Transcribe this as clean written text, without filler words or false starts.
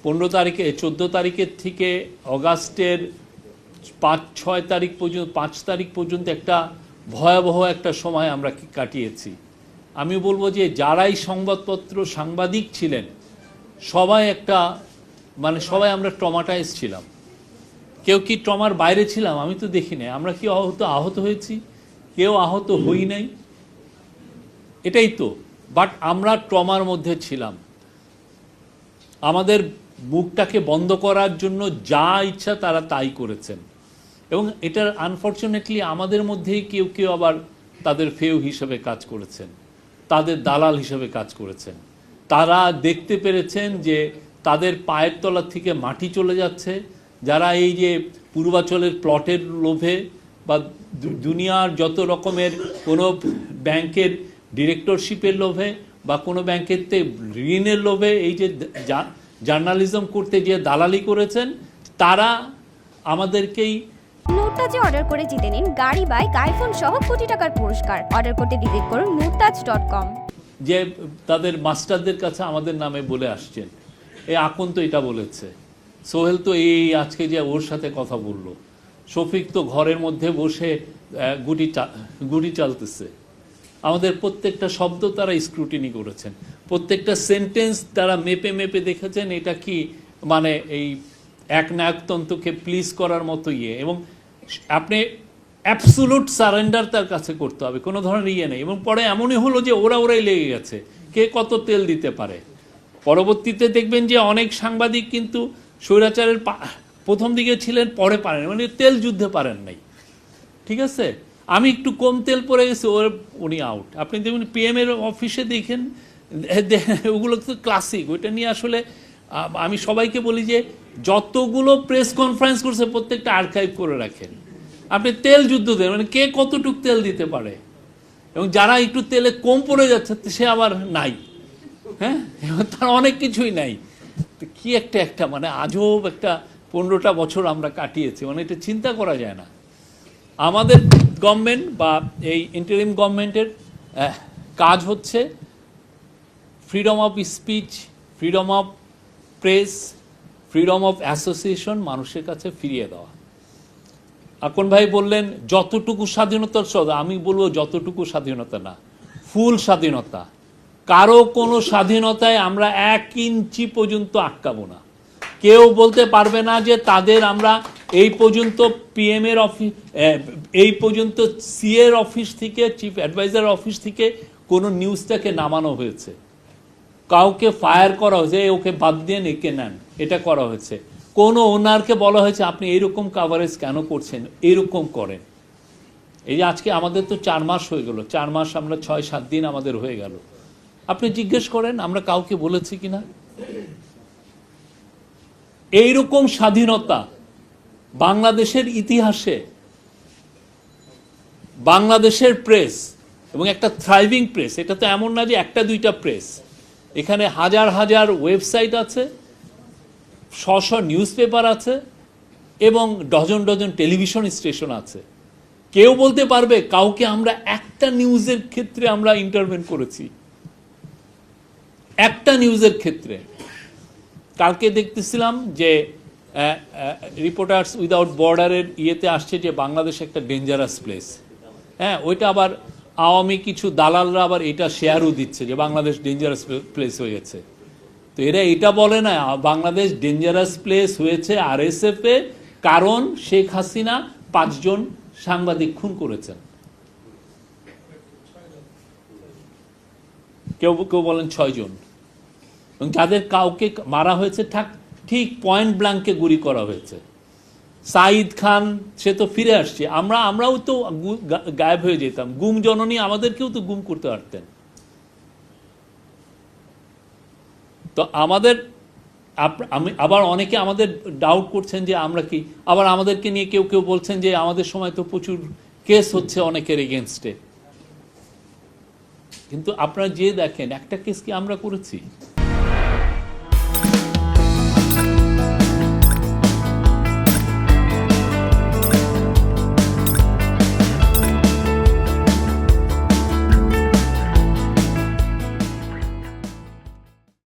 15 তারিখে 14 তারিখের থেকে অগাস্টের 5-6 তারিখ পর্যন্ত 5 তারিখ পর্যন্ত একটা ভয়াবহ একটা সময় আমরা কাটিয়েছি। আমি বলবো যে যারাই সংবাদপত্র সাংবাদিক ছিলেন সবাই একটা সবাই আমরা ট্রমাটাইজ ছিলাম। কেউ কি ট্রমার বাইরে ছিলাম আমি তো দেখি নাই। আমরা কি আহত হয়েছি? কেউ আহত হই নাই, এটাই তো। বাট আমরা ট্রমার মধ্যে ছিলাম। আমাদের মুখটাকে বন্ধ করার জন্য যা ইচ্ছা তারা তাই করেছেন, এবং এটার আনফর্চুনেটলি আমাদের মধ্যেই কেউ কেউ আবার তাদের ফেউ হিসেবে কাজ করেছেন, তাদের দালাল হিসেবে কাজ করেছেন। তারা দেখতে পেরেছেন যে তাদের পায়ের তলা থেকে মাটি চলে যাচ্ছে। যারা এই যে পূর্বাচলের প্লটের লোভে বা দুনিয়ার যত রকমের কোনো ব্যাংকের ডিরেক্টরশিপের লোভে বা কোনো ব্যাংকের ঋণের লোভে এই যে জার্নালিজম করতে গিয়ে দালালি করেছেন, তারা আমাদেরকেই নুরতাজে অর্ডার করে জিতে নিন গাড়ি, বাইক, আইফোন সহ কোটি টাকার পুরস্কার। অর্ডার করতে ভিজিট করুন nurtaj.com। যে তাদের মাস্টারদের কাছে আমাদের নামে বলে আসছেন। এই আকন তো এটা বলেছে, সোহেল তো এই আজকে যে ওর সাথে কথা বললো, শফিক তো ঘরের মধ্যে বসে গুটি চালতেছে। আমাদের প্রত্যেকটা শব্দ তারা স্ক্রুটিনি করেছেন, প্রত্যেকটা সেন্টেন্স তারা মেপে মেপে দেখেছেন এটা কি এই এক নায়কতন্ত্রকে প্লিজ করার মতো এবং আপনি অ্যাবসোলুট সারেন্ডার তার কাছে করতে হবে, কোনো ধরনের নেই। এবং পরে এমনই হলো যে ওরাই লেগে গেছে কে কত তেল দিতে পারে। পরবর্তীতে দেখবেন যে অনেক সাংবাদিক কিন্তু স্বৈরাচারের প্রথম দিকে ছিলেন, পরে পারেন, তেল যুদ্ধে পারেন নাই। ঠিক আছে, আমি একটু কম তেল পড়ে গেছি, উনি আউট। আপনি দেখুন PM এর অফিসে দেখেন, ওগুলো তো ক্লাসিক। ওইটা নিয়ে আসলে আমি সবাইকে বলি যে যতগুলো প্রেস কনফারেন্স করছে প্রত্যেকটা আর্কাইভ করে রাখেন। আপনি তেল যুদ্ধ দেন, কে কতটুক তেল দিতে পারে, এবং যারা একটু তেলে কম পড়ে যাচ্ছে সে আবার নাই। হ্যাঁ, তার অনেক কিছুই নাই। কি একটা আজব একটা 15টা বছর আমরা কাটিয়েছি, এটা চিন্তা করা যায় না। আমাদের গভর্নমেন্ট বা এই ইন্টারিম গভর্নমেন্টের কাজ হচ্ছে freedom of speech, freedom of press, freedom of association মানুষের কাছে ফিরিয়ে দেওয়া। আকন ভাই বললেন যতটুকু স্বাধীনতার সদ, আমি বলবো যতটুকু স্বাধীনতা না, ফুল স্বাধীনতা। কারো কোনো স্বাধীনতায় আমরা 1 ইঞ্চি পর্যন্ত আটকাবো না। কেউ বলতে পারবে না যে তাদের আমরা এই পর্যন্ত PM এর অফিস, এই পর্যন্ত CA এর অফিস থেকে, চিফ অ্যাডভাইজার অফিস থেকে কোনো নিউজটাকে নামানো হয়েছে, কাউকে ফায়ার করা হয়েছে, ওকে বাদ দিয়ে একে নেন, এটা করা হয়েছে। কোনো ওনারকে বলা হয়েছে আপনি এইরকম কাভারেজ কেন করছেন, এইরকম করেন। এই যে আজকে আমাদের তো 4 মাস হয়ে গেল, 4 মাস আমরা 6-7 দিন আমাদের হয়ে গেল। আপনি জিজ্ঞেস করেন আমরা কাউকে বলেছি কিনা? এইরকম স্বাধীনতা বাংলাদেশের ইতিহাসে, বাংলাদেশের প্রেস এবং একটা থ্রাইভিং প্রেস, এটা তো এমন না যে 1-2টা প্রেস, এখানে হাজার হাজার ওয়েবসাইট আছে, শ নিউজ পেপার আছে এবং ডজন ডজন টেলিভিশন স্টেশন আছে। কেউ বলতে পারবে কাউকে আমরা একটা নিউজের ক্ষেত্রে আমরা ইন্টারভেন করেছি? একটা নিউজের ক্ষেত্রে। কালকে দেখতেছিলাম যে রিপোর্টার্স উইদাউট বর্ডারের ইয়েতে আসছে যে বাংলাদেশ একটা ডেঞ্জারাস প্লেস। হ্যাঁ, ওইটা আবার আওয়ামী কিছু দালালরা আবার এটা শেয়ারও দিচ্ছে যে বাংলাদেশ ডেঞ্জারাস প্লেস হয়ে গেছে। তো এরা এটা বলে না বাংলাদেশ ডেঞ্জারাস প্লেস হয়েছে RSF এ, কারণ শেখ হাসিনা 5 জন সাংবাদিক খুন করেছেন। কেউ কেউ বলেন 6 জন, এবং যাদের কাউকে মারা হয়েছে ঠিক পয়েন্ট ব্ল্যাঙ্কে গুলি করা হয়েছে। সাঈদ খান সে তো ফিরে আসছে, আমরাও তো গায়েব হয়ে যেতাম। গুম জননী আমাদেরকেও তো গুম করতে পারতেন। তো আবার অনেকে আমাদের ডাউট করছেন যে আমরা কি, আবার আমাদেরকে নিয়ে কেউ কেউ বলছেন যে আমাদের সময় তো প্রচুর কেস হচ্ছে অনেকের এগেনস্টে। কিন্তু আপনারা যে দেখেন একটা কেস কি আমরা করেছি?